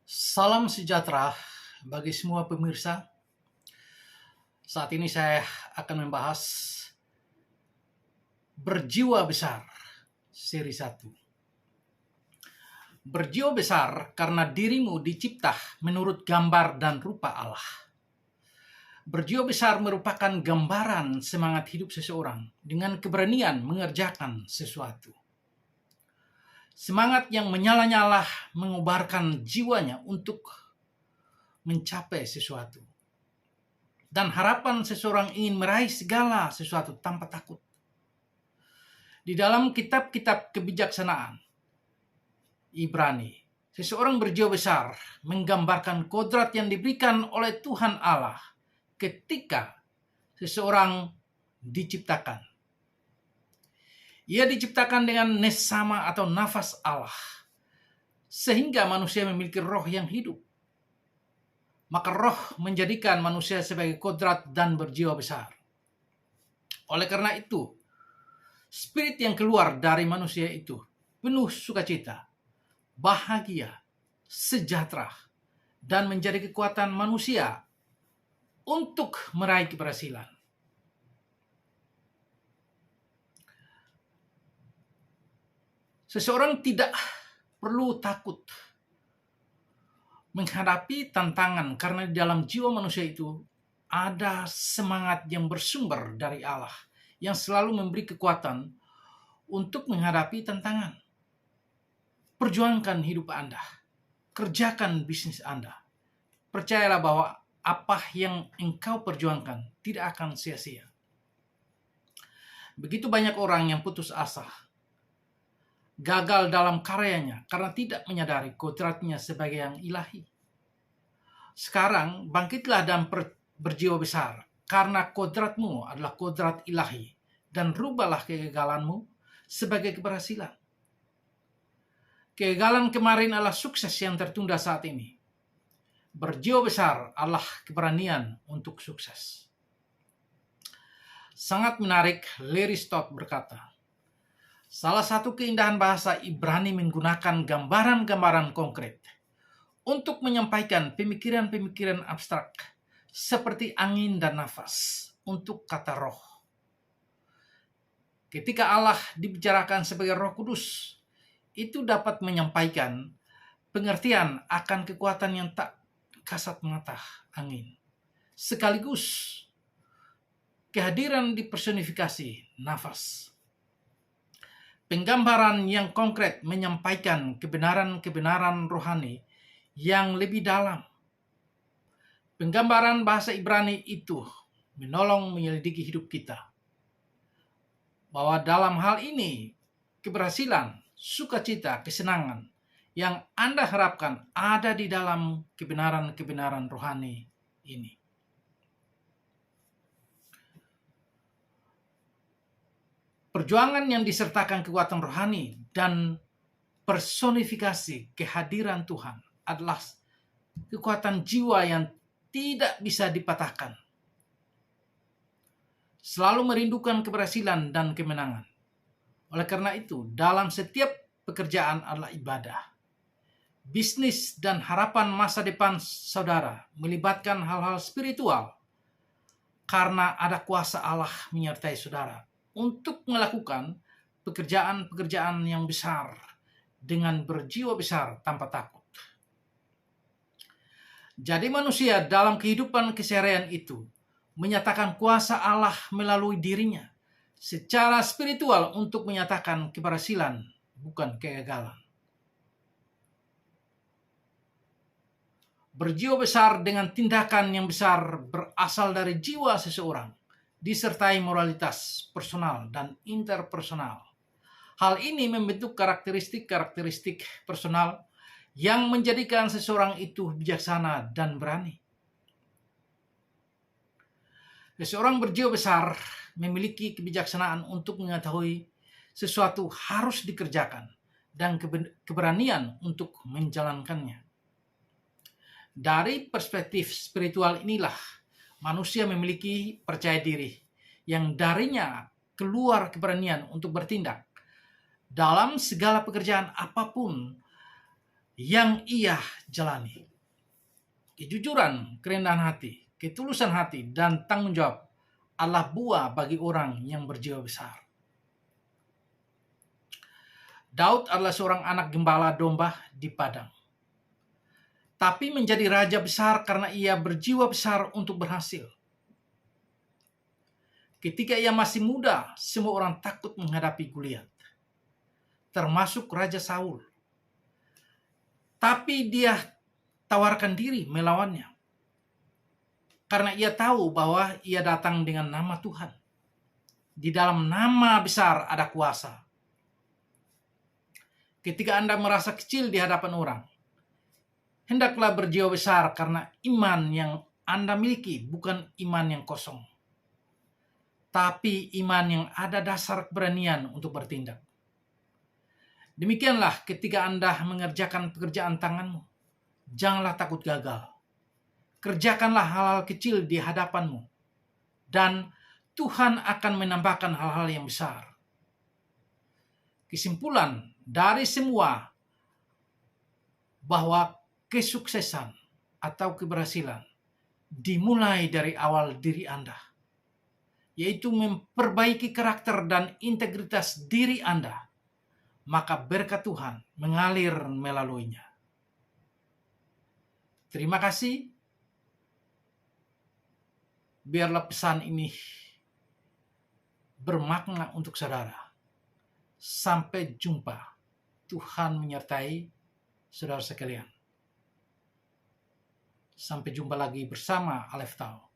Salam sejahtera bagi semua pemirsa. Saat ini saya akan membahas Berjiwa Besar, seri 1. Berjiwa besar karena dirimu dicipta menurut gambar dan rupa Allah. Berjiwa besar merupakan gambaran semangat hidup seseorang dengan keberanian mengerjakan sesuatu. Semangat yang menyala-nyala mengobarkan jiwanya untuk mencapai sesuatu. Dan harapan seseorang ingin meraih segala sesuatu tanpa takut. Di dalam kitab-kitab kebijaksanaan Ibrani, seseorang berjiwa besar menggambarkan kodrat yang diberikan oleh Tuhan Allah ketika seseorang diciptakan. Ia diciptakan dengan nesama atau nafas Allah, sehingga manusia memiliki roh yang hidup. Maka roh menjadikan manusia sebagai kodrat dan berjiwa besar. Oleh karena itu, spirit yang keluar dari manusia itu penuh sukacita, bahagia, sejahtera, dan menjadi kekuatan manusia untuk meraih keberhasilan. Seseorang tidak perlu takut menghadapi tantangan karena di dalam jiwa manusia itu ada semangat yang bersumber dari Allah yang selalu memberi kekuatan untuk menghadapi tantangan. Perjuangkan hidup Anda, kerjakan bisnis Anda. Percayalah bahwa apa yang engkau perjuangkan tidak akan sia-sia. Begitu banyak orang yang putus asa, gagal dalam karyanya karena tidak menyadari kodratnya sebagai yang ilahi. Sekarang bangkitlah dan berjiwa besar karena kodratmu adalah kodrat ilahi, dan rubahlah kegagalanmu sebagai keberhasilan. Kegagalan kemarin adalah sukses yang tertunda saat ini. Berjiwa besar adalah keberanian untuk sukses. Sangat menarik, Larry Stott berkata, salah satu keindahan bahasa Ibrani menggunakan gambaran-gambaran konkret untuk menyampaikan pemikiran-pemikiran abstrak seperti angin dan nafas untuk kata roh. Ketika Allah dibicarakan sebagai Roh Kudus, itu dapat menyampaikan pengertian akan kekuatan yang tak kasat mata angin. Sekaligus kehadiran dipersonifikasi nafas. Penggambaran yang konkret menyampaikan kebenaran-kebenaran rohani yang lebih dalam. Penggambaran bahasa Ibrani itu menolong menyelidiki hidup kita. Bahwa dalam hal ini, keberhasilan, sukacita, kesenangan yang Anda harapkan ada di dalam kebenaran-kebenaran rohani ini. Perjuangan yang disertakan kekuatan rohani dan personifikasi kehadiran Tuhan adalah kekuatan jiwa yang tidak bisa dipatahkan. Selalu merindukan keberhasilan dan kemenangan. Oleh karena itu, dalam setiap pekerjaan adalah ibadah. Bisnis dan harapan masa depan saudara melibatkan hal-hal spiritual karena ada kuasa Allah menyertai saudara untuk melakukan pekerjaan-pekerjaan yang besar dengan berjiwa besar tanpa takut. Jadi manusia dalam kehidupan keseharian itu menyatakan kuasa Allah melalui dirinya secara spiritual untuk menyatakan keberhasilan, bukan kegagalan. Berjiwa besar dengan tindakan yang besar berasal dari jiwa seseorang, disertai moralitas personal dan interpersonal. Hal ini membentuk karakteristik-karakteristik personal yang menjadikan seseorang itu bijaksana dan berani. Seseorang berjiwa besar memiliki kebijaksanaan untuk mengetahui sesuatu harus dikerjakan dan keberanian untuk menjalankannya. Dari perspektif spiritual inilah manusia memiliki percaya diri yang darinya keluar keberanian untuk bertindak dalam segala pekerjaan apapun yang ia jalani. Kejujuran, kerendahan hati, ketulusan hati, dan tanggung jawab adalah buah bagi orang yang berjiwa besar. Daud adalah seorang anak gembala domba di padang, tapi menjadi raja besar karena ia berjiwa besar untuk berhasil. Ketika ia masih muda, semua orang takut menghadapi Goliat, termasuk Raja Saul. Tapi dia tawarkan diri melawannya, karena ia tahu bahwa ia datang dengan nama Tuhan. Di dalam nama besar ada kuasa. Ketika Anda merasa kecil di hadapan orang, hendaklah berjiwa besar karena iman yang Anda miliki bukan iman yang kosong, tapi iman yang ada dasar keberanian untuk bertindak. Demikianlah ketika Anda mengerjakan pekerjaan tanganmu, janganlah takut gagal. Kerjakanlah hal-hal kecil di hadapanmu, dan Tuhan akan menambahkan hal-hal yang besar. Kesimpulan dari semua bahwa kesuksesan atau keberhasilan dimulai dari awal diri Anda, yaitu memperbaiki karakter dan integritas diri Anda, maka berkat Tuhan mengalir melaluinya. Terima kasih. Biarlah pesan ini bermakna untuk saudara. Sampai jumpa. Tuhan menyertai saudara sekalian. Sampai jumpa lagi bersama Aleph Tau.